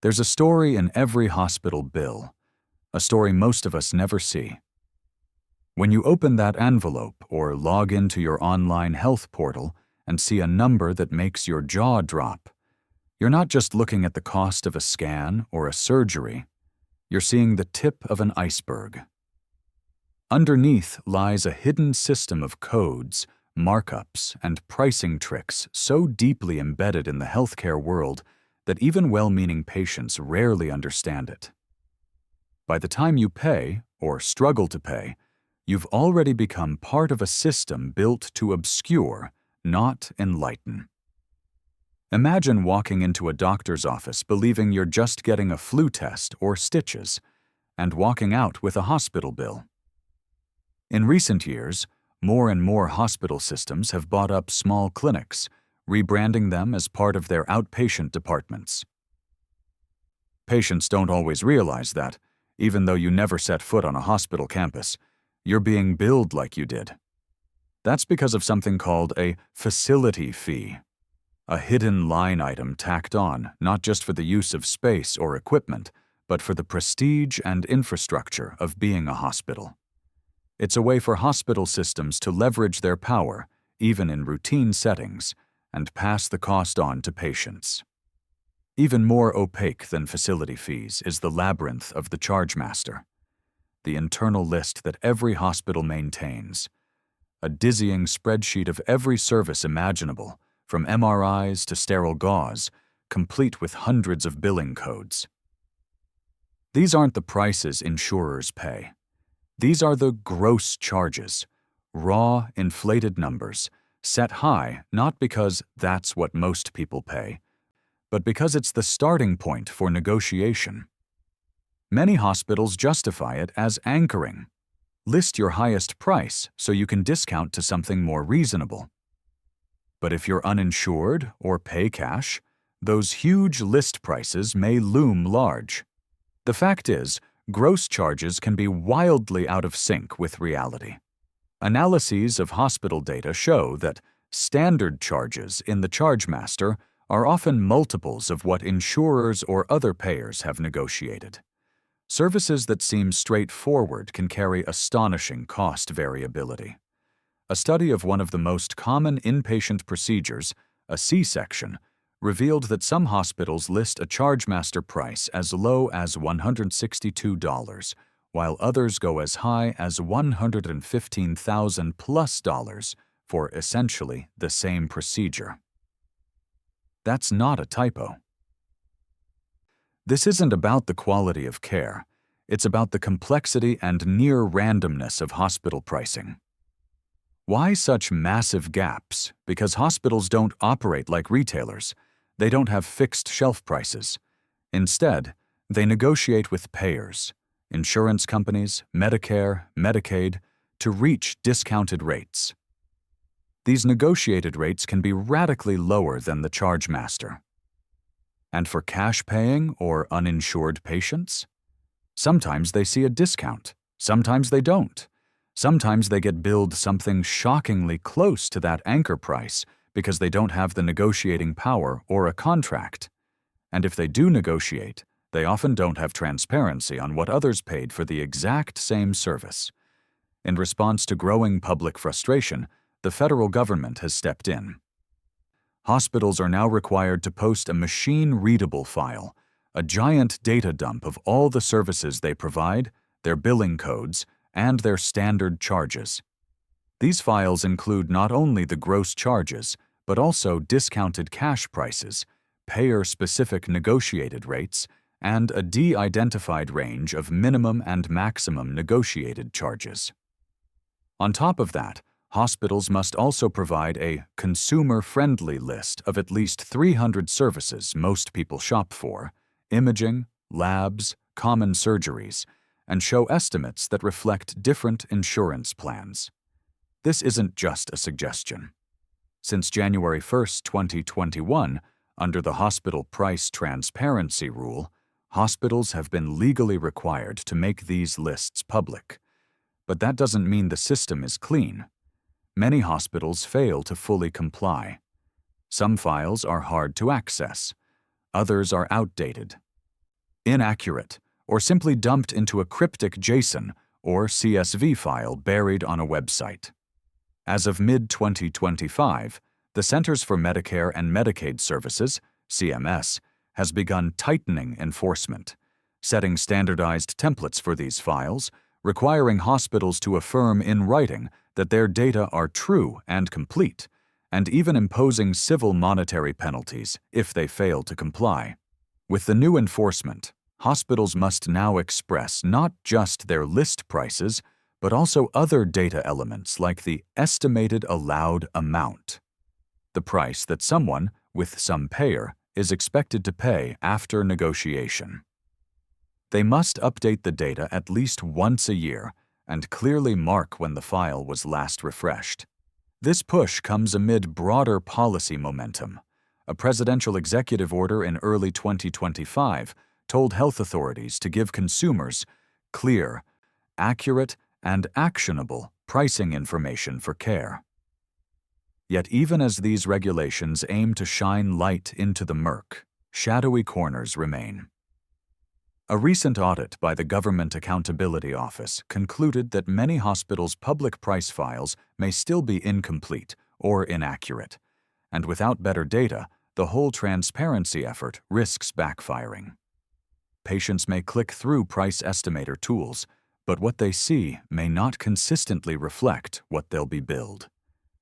There's a story in every hospital bill, a story most of us never see. When you open that envelope or log into your online health portal and see a number that makes your jaw drop, you're not just looking at the cost of a scan or a surgery, you're seeing the tip of an iceberg. Underneath lies a hidden system of codes, markups, and pricing tricks so deeply embedded in the healthcare world that even well-meaning patients rarely understand it. By the time you pay, or struggle to pay, you've already become part of a system built to obscure, not enlighten. Imagine walking into a doctor's office believing you're just getting a flu test or stitches, and walking out with a hospital bill. In recent years, more and more hospital systems have bought up small clinics, rebranding them as part of their outpatient departments. Patients don't always realize that, even though you never set foot on a hospital campus, you're being billed like you did. That's because of something called a facility fee, a hidden line item tacked on not just for the use of space or equipment, but for the prestige and infrastructure of being a hospital. It's a way for hospital systems to leverage their power, even in routine settings, and pass the cost on to patients. Even more opaque than facility fees is the labyrinth of the chargemaster, the internal list that every hospital maintains, a dizzying spreadsheet of every service imaginable, from MRIs to sterile gauze, complete with hundreds of billing codes. These aren't the prices insurers pay. These are the gross charges, raw, inflated numbers, set high not because that's what most people pay, but because it's the starting point for negotiation. Many hospitals justify it as anchoring. List your highest price so you can discount to something more reasonable. But if you're uninsured or pay cash, those huge list prices may loom large. The fact is, gross charges can be wildly out of sync with reality. Analyses of hospital data show that standard charges in the chargemaster are often multiples of what insurers or other payers have negotiated. Services that seem straightforward can carry astonishing cost variability. A study of one of the most common inpatient procedures, a C-section, revealed that some hospitals list a chargemaster price as low as $162, while others go as high as $115,000 plus for essentially the same procedure. That's not a typo. This isn't about the quality of care. It's about the complexity and near randomness of hospital pricing. Why such massive gaps? Because hospitals don't operate like retailers. They don't have fixed shelf prices. Instead, they negotiate with payers, insurance companies, Medicare, Medicaid, to reach discounted rates. These negotiated rates can be radically lower than the chargemaster. And for cash-paying or uninsured patients? Sometimes they see a discount, sometimes they don't. Sometimes they get billed something shockingly close to that anchor price because they don't have the negotiating power or a contract. And if they do negotiate, they often don't have transparency on what others paid for the exact same service. In response to growing public frustration, the federal government has stepped in. Hospitals are now required to post a machine-readable file, a giant data dump of all the services they provide, their billing codes, and their standard charges. These files include not only the gross charges, but also discounted cash prices, payer-specific negotiated rates, and a de-identified range of minimum and maximum negotiated charges. On top of that, hospitals must also provide a consumer-friendly list of at least 300 services most people shop for, imaging, labs, common surgeries, and show estimates that reflect different insurance plans. This isn't just a suggestion. Since January 1, 2021, under the Hospital Price Transparency Rule, hospitals have been legally required to make these lists public. But that doesn't mean the system is clean. Many hospitals fail to fully comply. Some files are hard to access. Others are outdated. inaccurate, or simply dumped into a cryptic JSON or CSV file buried on a website. As of mid-2025, the Centers for Medicare and Medicaid Services, CMS, has begun tightening enforcement, setting standardized templates for these files, requiring hospitals to affirm in writing that their data are true and complete, and even imposing civil monetary penalties if they fail to comply. With the new enforcement, hospitals must now express not just their list prices, but also other data elements like the estimated allowed amount, the price that someone, with some payer, is expected to pay after negotiation. They must update the data at least once a year and clearly mark when the file was last refreshed. This push comes amid broader policy momentum. A presidential executive order in early 2025 told health authorities to give consumers clear, accurate, and actionable pricing information for care. Yet even as these regulations aim to shine light into the murk, shadowy corners remain. A recent audit by the Government Accountability Office concluded that many hospitals' public price files may still be incomplete or inaccurate, and without better data, the whole transparency effort risks backfiring. Patients may click through price estimator tools, but what they see may not consistently reflect what they'll be billed.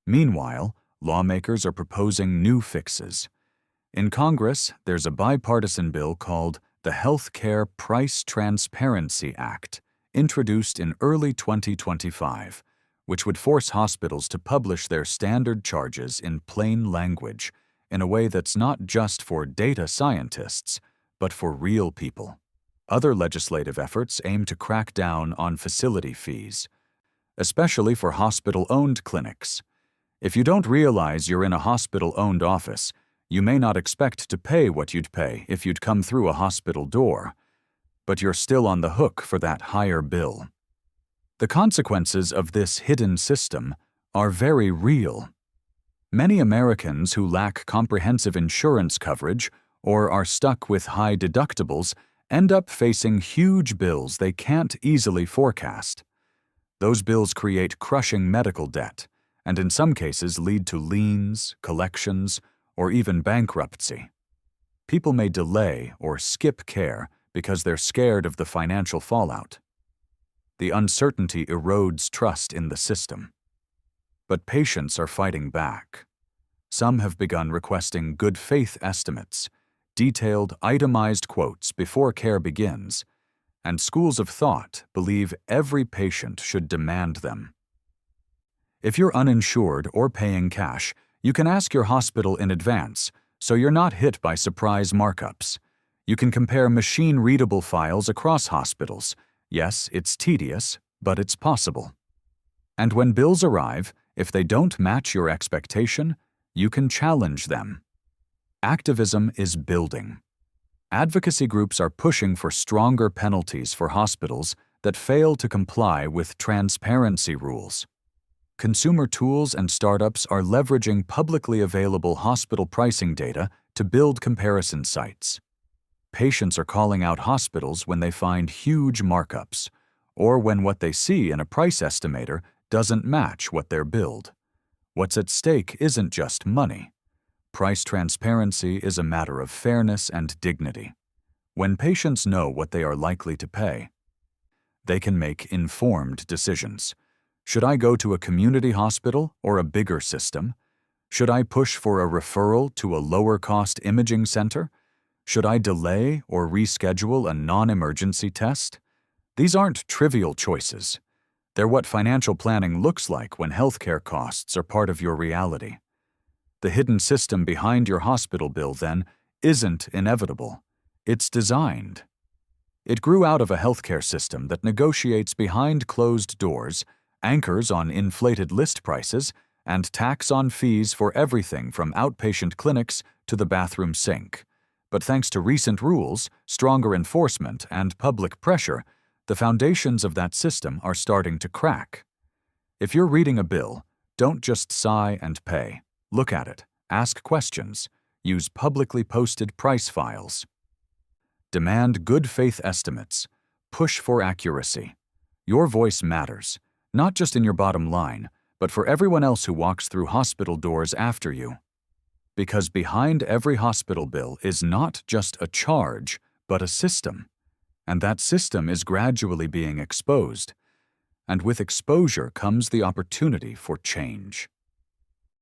Meanwhile, lawmakers are proposing new fixes. In Congress, there's a bipartisan bill called the Healthcare Price Transparency Act, introduced in early 2025, which would force hospitals to publish their standard charges in plain language in a way that's not just for data scientists, but for real people. Other legislative efforts aim to crack down on facility fees, especially for hospital-owned clinics. If you don't realize you're in a hospital-owned office, you may not expect to pay what you'd pay if you'd come through a hospital door, but you're still on the hook for that higher bill. The consequences of this hidden system are very real. Many Americans who lack comprehensive insurance coverage or are stuck with high deductibles end up facing huge bills they can't easily forecast. Those bills create crushing medical debt, and in some cases lead to liens, collections, or even bankruptcy. People may delay or skip care because they're scared of the financial fallout. The uncertainty erodes trust in the system. But patients are fighting back. Some have begun requesting good faith estimates, detailed, itemized quotes before care begins, and schools of thought believe every patient should demand them. If you're uninsured or paying cash, you can ask your hospital in advance, so you're not hit by surprise markups. You can compare machine-readable files across hospitals. Yes, it's tedious, but it's possible. And when bills arrive, if they don't match your expectation, you can challenge them. Activism is building. Advocacy groups are pushing for stronger penalties for hospitals that fail to comply with transparency rules. Consumer tools and startups are leveraging publicly available hospital pricing data to build comparison sites. Patients are calling out hospitals when they find huge markups, or when what they see in a price estimator doesn't match what they're billed. What's at stake isn't just money. Price transparency is a matter of fairness and dignity. When patients know what they are likely to pay, they can make informed decisions. Should I go to a community hospital or a bigger system? Should I push for a referral to a lower-cost imaging center? Should I delay or reschedule a non-emergency test? These aren't trivial choices. They're what financial planning looks like when healthcare costs are part of your reality. The hidden system behind your hospital bill, then, isn't inevitable. It's designed. It grew out of a healthcare system that negotiates behind closed doors, anchors on inflated list prices, and tacks on fees for everything from outpatient clinics to the bathroom sink. But thanks to recent rules, stronger enforcement, and public pressure, the foundations of that system are starting to crack. If you're reading a bill, don't just sigh and pay. Look at it, ask questions, use publicly posted price files. Demand good faith estimates. Push for accuracy. Your voice matters, not just in your bottom line, but for everyone else who walks through hospital doors after you. Because behind every hospital bill is not just a charge, but a system. And that system is gradually being exposed. And with exposure comes the opportunity for change.